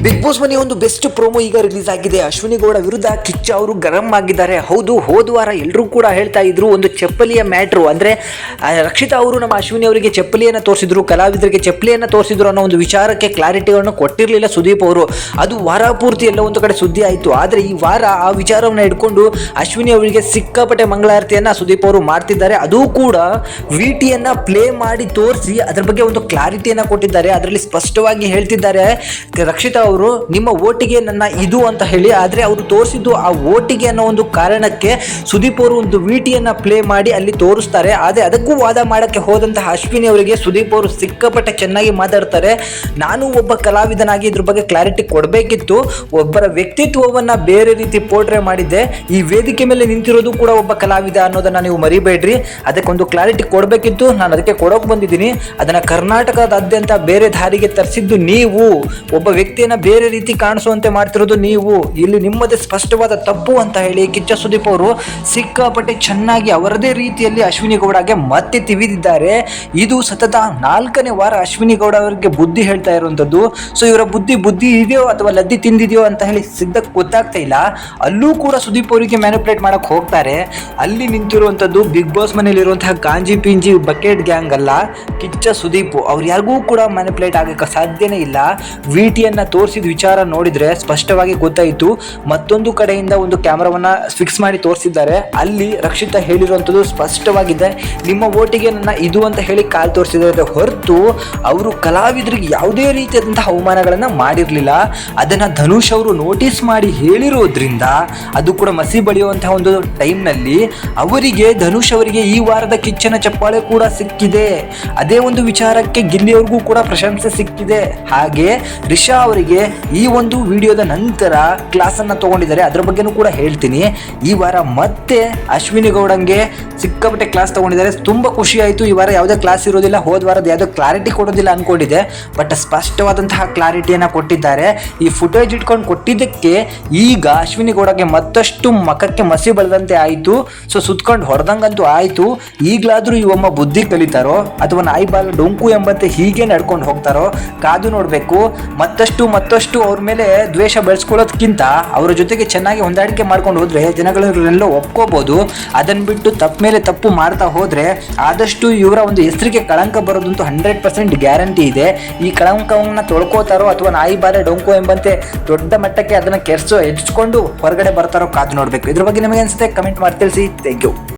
Big boss ಮನೆ ಒಂದು best promo ಈಗ ರಿಲೀಸ್ ಆಗಿದೆ. ಅಶ್ವಿನಿ ಗೌಡ ವಿರುದ್ಧ ಕಿಚ್ಚ ಅವರು ಗರಂ ಆಗಿದ್ದಾರೆ. ಹೌದು, ಹೋದ ವಾರ ಎಲ್ಲರೂ ಕೂಡ ಹೇಳ್ತಾ ಇದ್ರು ಒಂದು ಚಪ್ಪಲಿಯ ಮ್ಯಾಟ್ರು, ಅಂದ್ರೆ ರಕ್ಷಿತಾ ಅವರು ನಮ್ಮ ಅಶ್ವಿನಿ ಅವರಿಗೆ ಚಪ್ಪಲಿಯನ್ನು ತೋರಿಸಿದ್ರು, ಕಲಾವಿದರಿಗೆ ಚಪ್ಪಲಿಯನ್ನು ತೋರಿಸಿದ್ರು ಅನ್ನೋ ಒಂದು ವಿಚಾರಕ್ಕೆ ಕ್ಲಾರಿಟಿಯನ್ನು ಕೊಟ್ಟಿರಲಿಲ್ಲ ಸುದೀಪ್ ಅವರು. ಅದು ವಾರ ಪೂರ್ತಿ ಎಲ್ಲ ಒಂದು ಕಡೆ ಸುದ್ದಿ ಆಯಿತು. ಆದರೆ ಈ ವಾರ ಆ ವಿಚಾರವನ್ನು ಇಟ್ಕೊಂಡು ಅಶ್ವಿನಿ ಅವರಿಗೆ ಸಿಕ್ಕಾಪಟ್ಟೆ ಮಂಗಳಾರತಿಯನ್ನು ಸುದೀಪ್ ಅವರು ಮಾಡ್ತಿದ್ದಾರೆ. ಅದು ಕೂಡ ವಿಟಿಯನ್ನು ಪ್ಲೇ ಮಾಡಿ ತೋರಿಸಿ ಅದರ ಬಗ್ಗೆ ಒಂದು ಕ್ಲಾರಿಟಿಯನ್ನು ಕೊಟ್ಟಿದ್ದಾರೆ. ಅದರಲ್ಲಿ ಸ್ಪಷ್ಟವಾಗಿ ಹೇಳ್ತಿದ್ದಾರೆ, ರಕ್ಷಿತಾ ಅವರು ನಿಮ್ಮ ಓಟಿಗೆ ನನ್ನ ಇದು ಅಂತ ಹೇಳಿ. ಆದರೆ ಅವರು ತೋರಿಸಿದ್ದು ಆ ಓಟಿಗೆ ಅನ್ನೋ ಒಂದು ಕಾರಣಕ್ಕೆ ಸುದೀಪ್ ಅವರು ಒಂದು ವಿಟಿಯನ್ನು ಪ್ಲೇ ಮಾಡಿ ಅಲ್ಲಿ ತೋರಿಸ್ತಾರೆ. ಆದರೆ ಅದಕ್ಕೂ ವಾದ ಮಾಡೋಕ್ಕೆ ಹೋದಂತಹ ಅಶ್ವಿನಿ ಅವರಿಗೆ ಸುದೀಪ್ ಅವರು ಸಿಕ್ಕಾಪಟ್ಟೆ ಚೆನ್ನಾಗಿ ಮಾತಾಡ್ತಾರೆ. ನಾನು ಒಬ್ಬ ಕಲಾವಿದನಾಗಿ ಇದ್ರ ಬಗ್ಗೆ ಕ್ಲಾರಿಟಿ ಕೊಡಬೇಕಿತ್ತು. ಒಬ್ಬರ ವ್ಯಕ್ತಿತ್ವವನ್ನು ಬೇರೆ ರೀತಿ ಪೋರ್ಟ್ರೇ ಮಾಡಿದ್ದೆ. ಈ ವೇದಿಕೆ ಮೇಲೆ ನಿಂತಿರೋದು ಕೂಡ ಒಬ್ಬ ಕಲಾವಿದ ಅನ್ನೋದನ್ನ ನೀವು ಮರಿಬೇಡ್ರಿ. ಅದಕ್ಕೊಂದು ಕ್ಲಾರಿಟಿ ಕೊಡಬೇಕಿತ್ತು. ನಾನು ಅದಕ್ಕೆ ಕೊಡೋಕೆ ಬಂದಿದ್ದೀನಿ. ಅದನ್ನು ಕರ್ನಾಟಕದಾದ್ಯಂತ ಬೇರೆ ದಾರಿಗೆ ತರಿಸಿದ್ದು ನೀವು. ಒಬ್ಬ ವ್ಯಕ್ತಿಯನ್ನು ಬೇರೆ ರೀತಿ ಕಾಣಿಸುವಂತೆ ಮಾಡ್ತಿರೋದು ನೀವು. ಇಲ್ಲಿ ನಿಮ್ಮದೇ ಸ್ಪಷ್ಟವಾದ ತಪ್ಪು ಅಂತ ಹೇಳಿ ಕಿಚ್ಚ ಸುದೀಪ್ ಅವರು ಸಿಕ್ಕಾಪಟ್ಟೆ ಚೆನ್ನಾಗಿ ಅವರದೇ ರೀತಿಯಲ್ಲಿ ಅಶ್ವಿನಿ ಗೌಡಗೆ ಮತ್ತೆ ತಿವಿದಿದ್ದಾರೆ. ಇದು ಸತತ 4ನೇ ವಾರ ಅಶ್ವಿನಿ ಗೌಡ ಅವರಿಗೆ ಬುದ್ಧಿ ಹೇಳ್ತಾ ಇರುವಂಥದ್ದು. ಸೊ ಇವರ ಬುದ್ಧಿ ಇದೆಯೋ ಅಥವಾ ಲದ್ದಿ ತಿಂದಿದೆಯೋ ಅಂತ ಹೇಳಿ ಸಿದ್ಧಕ್ಕೆ ಗೊತ್ತಾಗ್ತಾ ಇಲ್ಲ. ಅಲ್ಲೂ ಕೂಡ ಸುದೀಪ್ ಅವರಿಗೆ ಮ್ಯಾನಿಪುಲೇಟ್ ಮಾಡಕ್ಕೆ ಹೋಗ್ತಾರೆ. ಅಲ್ಲಿ ನಿಂತಿರುವಂಥದ್ದು ಬಿಗ್ ಬಾಸ್ ಮನೆಯಲ್ಲಿರುವಂತಹ ಗಾಂಜಿ ಪಿಂಜಿ ಬಕೆಟ್ ಗ್ಯಾಂಗ್ ಅಲ್ಲ, ಕಿಚ್ಚ ಸುದೀಪ್. ಅವ್ರು ಯಾರಿಗೂ ಕೂಡ ಮ್ಯಾನಿಪುಲೇಟ್ ಆಗಕ್ಕೆ ಸಾಧ್ಯನೇ ಇಲ್ಲ. ವಿಟಿಯನ್ನು ತೋರಿಸಿದ ವಿಚಾರ ನೋಡಿದ್ರೆ ಸ್ಪಷ್ಟವಾಗಿ ಗೊತ್ತಾಯಿತು. ಮತ್ತೊಂದು ಕಡೆಯಿಂದ ಒಂದು ಕ್ಯಾಮರಾವನ್ನ ಫಿಕ್ಸ್ ಮಾಡಿ ತೋರಿಸಿದ್ದಾರೆ. ಅಲ್ಲಿ ರಕ್ಷಿತಾ ಹೇಳಿರುವಂಥದ್ದು ಸ್ಪಷ್ಟವಾಗಿದೆ, ನಿಮ್ಮ ಓಟಿಗೆ ನನ್ನ ಇದು ಅಂತ ಹೇಳಿ ಕಾಲ್ ತೋರಿಸಿದರೆ ಹೊರತು ಅವರು ಕಲಾವಿದರಿಗೆ ಯಾವುದೇ ರೀತಿಯಾದಂತಹ ಅವಮಾನಗಳನ್ನು ಮಾಡಿರಲಿಲ್ಲ. ಅದನ್ನು ಧನುಷ್ ಅವರು ನೋಟಿಸ್ ಮಾಡಿ ಹೇಳಿರೋದ್ರಿಂದ ಅದು ಕೂಡ ಮಸಿ ಬಳಿಯುವಂತಹ ಒಂದು ಟೈಮ್ನಲ್ಲಿ ಅವರಿಗೆ ಧನುಷ್ ಅವರಿಗೆ ಈ ವಾರದ ಕಿಚ್ಚನ ಚಪ್ಪಾಳೆ ಕೂಡ ಸಿಕ್ಕಿದೆ. ಅದೇ ಒಂದು ವಿಚಾರಕ್ಕೆ ಗಿಲ್ಲಿಯವ್ರಿಗೂ ಕೂಡ ಪ್ರಶಂಸೆ ಸಿಕ್ಕಿದೆ. ಹಾಗೆ ರಿಷಾ ಅವರಿಗೆ ಈ ಒಂದು ವಿಡಿಯೋದ ನಂತರ ಕ್ಲಾಸನ್ನು ತಗೊಂಡಿದ್ದಾರೆ. ಅದರ ಬಗ್ಗೆನೂ ಕೂಡ ಹೇಳ್ತೀನಿ. ಈ ವಾರ ಮತ್ತೆ ಅಶ್ವಿನಿ ಗೌಡಂಗೆ ಸಿಕ್ಕಾಪಟ್ಟೆ ಕ್ಲಾಸ್ ತಗೊಂಡಿದ್ದಾರೆ. ತುಂಬ ಖುಷಿ ಆಯಿತು. ಈ ವಾರ ಯಾವುದೇ ಕ್ಲಾಸ್ ಇರೋದಿಲ್ಲ, ಹೋದ ವಾರದ ಯಾವುದೇ ಕ್ಲಾರಿಟಿ ಕೊಡೋದಿಲ್ಲ ಅಂದ್ಕೊಂಡಿದ್ದೆ. ಬಟ್ ಸ್ಪಷ್ಟವಾದಂತಹ ಕ್ಲಾರಿಟಿಯನ್ನು ಕೊಟ್ಟಿದ್ದಾರೆ. ಈ ಫುಟೇಜ್ ಇಟ್ಕೊಂಡು ಕೊಟ್ಟಿದ್ದಕ್ಕೆ ಈಗ ಅಶ್ವಿನಿ ಗೌಡಗೆ ಮತ್ತಷ್ಟು ಮಖಕ್ಕೆ ಮಸಿ ಬೆಳೆದಂತೆ ಆಯಿತು. ಸೊ ಸುತ್ಕೊಂಡು ಹೊಡೆದಂಗಂತೂ ಆಯಿತು. ಈಗಲಾದರೂ ಇವಮ್ಮ ಬುದ್ಧಿ ಕಲಿತಾರೋ ಅಥವಾ ನಾಯಿ ಬಾಲ ಡೊಂಕು ಎಂಬಂತೆ ಹೀಗೆ ನಡ್ಕೊಂಡು ಹೋಗ್ತಾರೋ ಕಾದು ನೋಡಬೇಕು. ಮತ್ತಷ್ಟು ಅವ್ರ ಮೇಲೆ ದ್ವೇಷ ಬೆಳೆಸ್ಕೊಳ್ಳೋದಕ್ಕಿಂತ ಅವರ ಜೊತೆಗೆ ಚೆನ್ನಾಗಿ ಹೊಂದಾಣಿಕೆ ಮಾಡ್ಕೊಂಡು ಹೋದ್ರೆ ಜನಗಳೆಲ್ಲ ಒಪ್ಕೋಬಹುದು. ಅದನ್ನು ಬಿಟ್ಟು ತಪ್ಪು ಮೇಲೆ ತಪ್ಪು ಮಾಡ್ತಾ ಹೋದ್ರೆ ಆದಷ್ಟು ಇವರ ಒಂದು ಹೆಸರಿಗೆ ಕಳಂಕ ಬರೋದಂತೂ 100% ಗ್ಯಾರಂಟಿ ಇದೆ. ಈ ಕಳಂಕವನ್ನ ತೊಳ್ಕೋತಾರೋ ಅಥವಾ ನಾಯಿ ಬಾಲೆ ಡೊಂಕು ಎಂಬಂತೆ ದೊಡ್ಡ ಮಟ್ಟಕ್ಕೆ ಅದನ್ನ ಹೆಚ್ಕೊಂಡು ಹೊರಗಡೆ ಬರ್ತಾರೋ ಕಾದು ನೋಡ್ಬೇಕು. ಇದ್ರ ಬಗ್ಗೆ ನಿಮಗೆ ಅನ್ಸುತ್ತೆ ಕಮೆಂಟ್ ಮಾಡಿ ತಿಳಿಸಿ. Thank you.